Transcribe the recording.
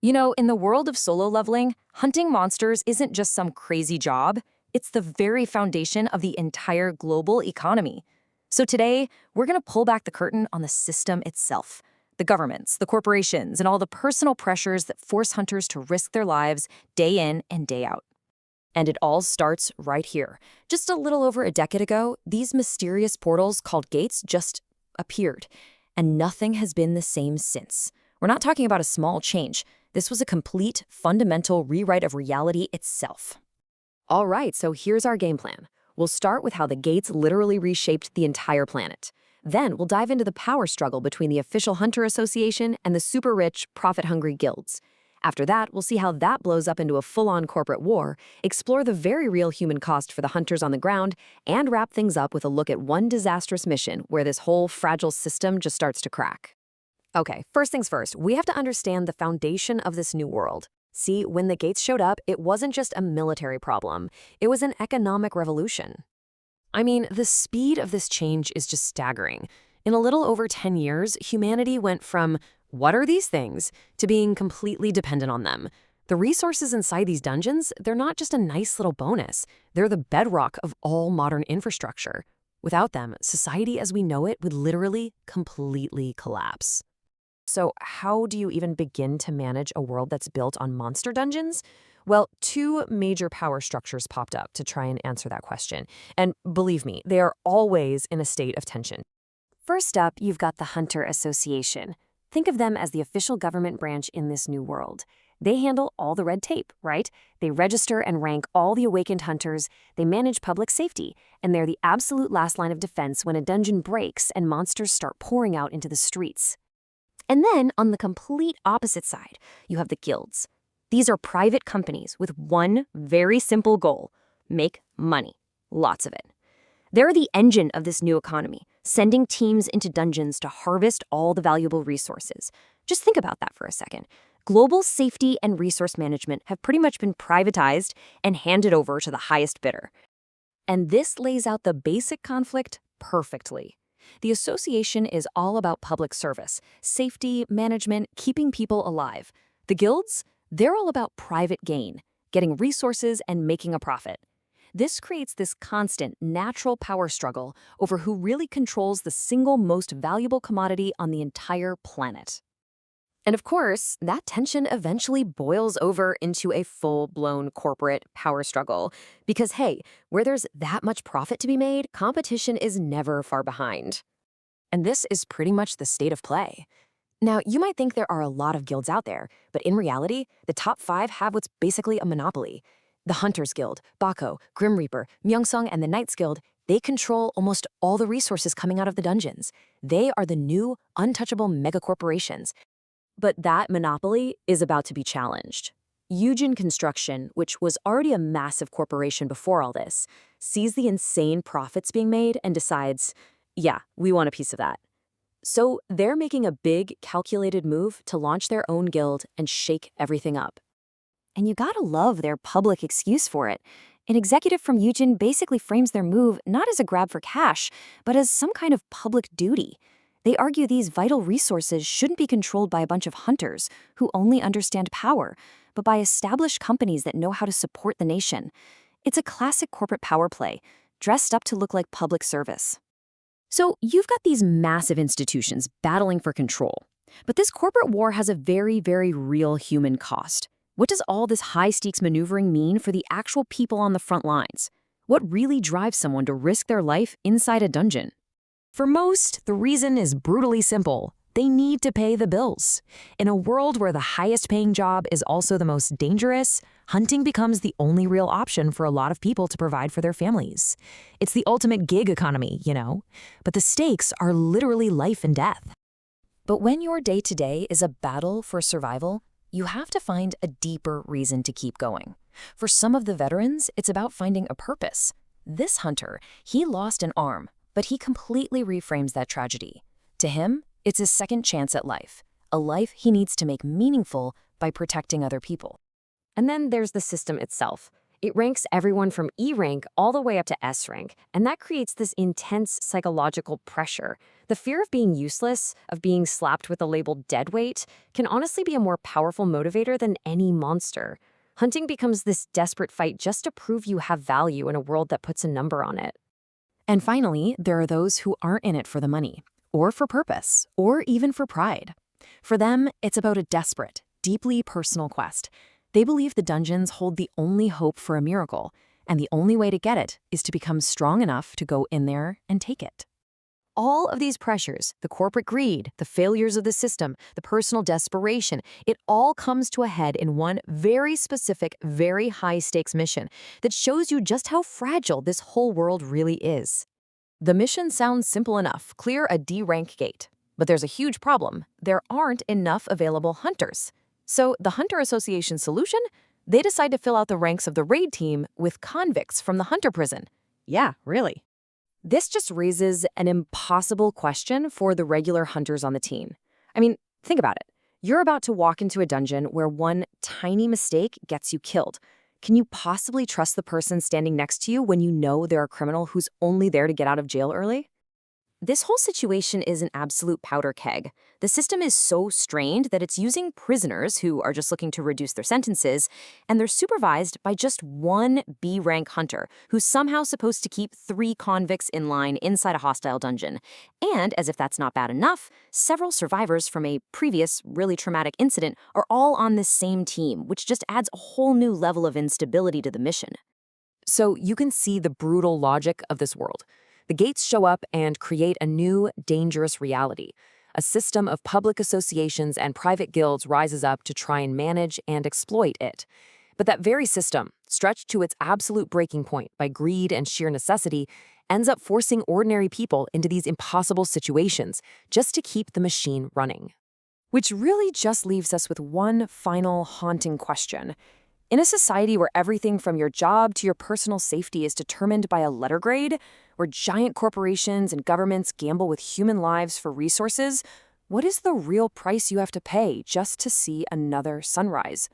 You know, in the world of solo leveling, hunting monsters isn't just some crazy job, it's the very foundation of the entire global economy. So today, we're going to pull back the curtain on the system itself. The governments, the corporations, and all the personal pressures that force hunters to risk their lives day in and day out. And it all starts right here. Just a little over a decade ago, these mysterious portals called gates just appeared. And nothing has been the same since. We're not talking about a small change. This was a complete, fundamental rewrite of reality itself. All right, so here's our game plan. We'll start with how the gates literally reshaped the entire planet. Then we'll dive into the power struggle between the official Hunter Association and the super-rich, profit-hungry guilds. After that, we'll see how that blows up into a full-on corporate war, explore the very real human cost for the hunters on the ground, and wrap things up with a look at one disastrous mission where this whole fragile system just starts to crack. Okay, first things first, we have to understand the foundation of this new world. See, when the gates showed up, it wasn't just a military problem. It was an economic revolution. I mean, the speed of this change is just staggering. In a little over 10 years, humanity went from, what are these things, to being completely dependent on them. The resources inside these dungeons, they're not just a nice little bonus. They're the bedrock of all modern infrastructure. Without them, society as we know it would literally completely collapse. So how do you even begin to manage a world that's built on monster dungeons? Well, two major power structures popped up to try and answer that question. And believe me, they are always in a state of tension. First up, you've got the Hunter Association. Think of them as the official government branch in this new world. They handle all the red tape, right? They register and rank all the awakened hunters, they manage public safety, and they're the absolute last line of defense when a dungeon breaks and monsters start pouring out into the streets. And then, on the complete opposite side, you have the guilds. These are private companies with one very simple goal: make money. Lots of it. They're the engine of this new economy, sending teams into dungeons to harvest all the valuable resources. Just think about that for a second. Global safety and resource management have pretty much been privatized and handed over to the highest bidder. And this lays out the basic conflict perfectly. The association is all about public service, safety, management, keeping people alive. The guilds? They're all about private gain, getting resources and making a profit. This creates this constant, natural power struggle over who really controls the single most valuable commodity on the entire planet. And of course, that tension eventually boils over into a full-blown corporate power struggle. Because hey, where there's that much profit to be made, competition is never far behind. And this is pretty much the state of play. Now, you might think there are a lot of guilds out there, but in reality, the top 5 have what's basically a monopoly. The Hunters Guild, Bako, Grim Reaper, Myeongsong, and the Knights Guild, they control almost all the resources coming out of the dungeons. They are the new, untouchable megacorporations. But that monopoly is about to be challenged. Yujin Construction, which was already a massive corporation before all this, sees the insane profits being made and decides, yeah, we want a piece of that. So they're making a big, calculated move to launch their own guild and shake everything up. And you gotta love their public excuse for it. An executive from Yujin basically frames their move not as a grab for cash, but as some kind of public duty. They argue these vital resources shouldn't be controlled by a bunch of hunters who only understand power, but by established companies that know how to support the nation. It's a classic corporate power play, dressed up to look like public service. So you've got these massive institutions battling for control. But this corporate war has a very, very real human cost. What does all this high-stakes maneuvering mean for the actual people on the front lines? What really drives someone to risk their life inside a dungeon? For most, the reason is brutally simple. They need to pay the bills. In a world where the highest-paying job is also the most dangerous, hunting becomes the only real option for a lot of people to provide for their families. It's the ultimate gig economy, you know? But the stakes are literally life and death. But when your day-to-day is a battle for survival, you have to find a deeper reason to keep going. For some of the veterans, it's about finding a purpose. This hunter, he lost an arm, but he completely reframes that tragedy. To him, it's his second chance at life, a life he needs to make meaningful by protecting other people. And then there's the system itself. It ranks everyone from E rank all the way up to S rank, and that creates this intense psychological pressure. The fear of being useless, of being slapped with the label deadweight, can honestly be a more powerful motivator than any monster. Hunting becomes this desperate fight just to prove you have value in a world that puts a number on it. And finally, there are those who aren't in it for the money, or for purpose, or even for pride. For them, it's about a desperate, deeply personal quest. They believe the dungeons hold the only hope for a miracle, and the only way to get it is to become strong enough to go in there and take it. All of these pressures, the corporate greed, the failures of the system, the personal desperation, it all comes to a head in one very specific, very high-stakes mission that shows you just how fragile this whole world really is. The mission sounds simple enough, clear a D-rank gate. But there's a huge problem. There aren't enough available hunters. So the Hunter Association's solution? They decide to fill out the ranks of the raid team with convicts from the Hunter prison. Yeah, really. This just raises an impossible question for the regular hunters on the team. I mean, think about it. You're about to walk into a dungeon where one tiny mistake gets you killed. Can you possibly trust the person standing next to you when you know they're a criminal who's only there to get out of jail early? This whole situation is an absolute powder keg. The system is so strained that it's using prisoners who are just looking to reduce their sentences, and they're supervised by just one B-rank hunter who's somehow supposed to keep 3 convicts in line inside a hostile dungeon. And, as if that's not bad enough, several survivors from a previous, really traumatic incident are all on this same team, which just adds a whole new level of instability to the mission. So you can see the brutal logic of this world. The gates show up and create a new, dangerous reality. A system of public associations and private guilds rises up to try and manage and exploit it. But that very system, stretched to its absolute breaking point by greed and sheer necessity, ends up forcing ordinary people into these impossible situations just to keep the machine running. Which really just leaves us with one final haunting question. In a society where everything from your job to your personal safety is determined by a letter grade, where giant corporations and governments gamble with human lives for resources, what is the real price you have to pay just to see another sunrise?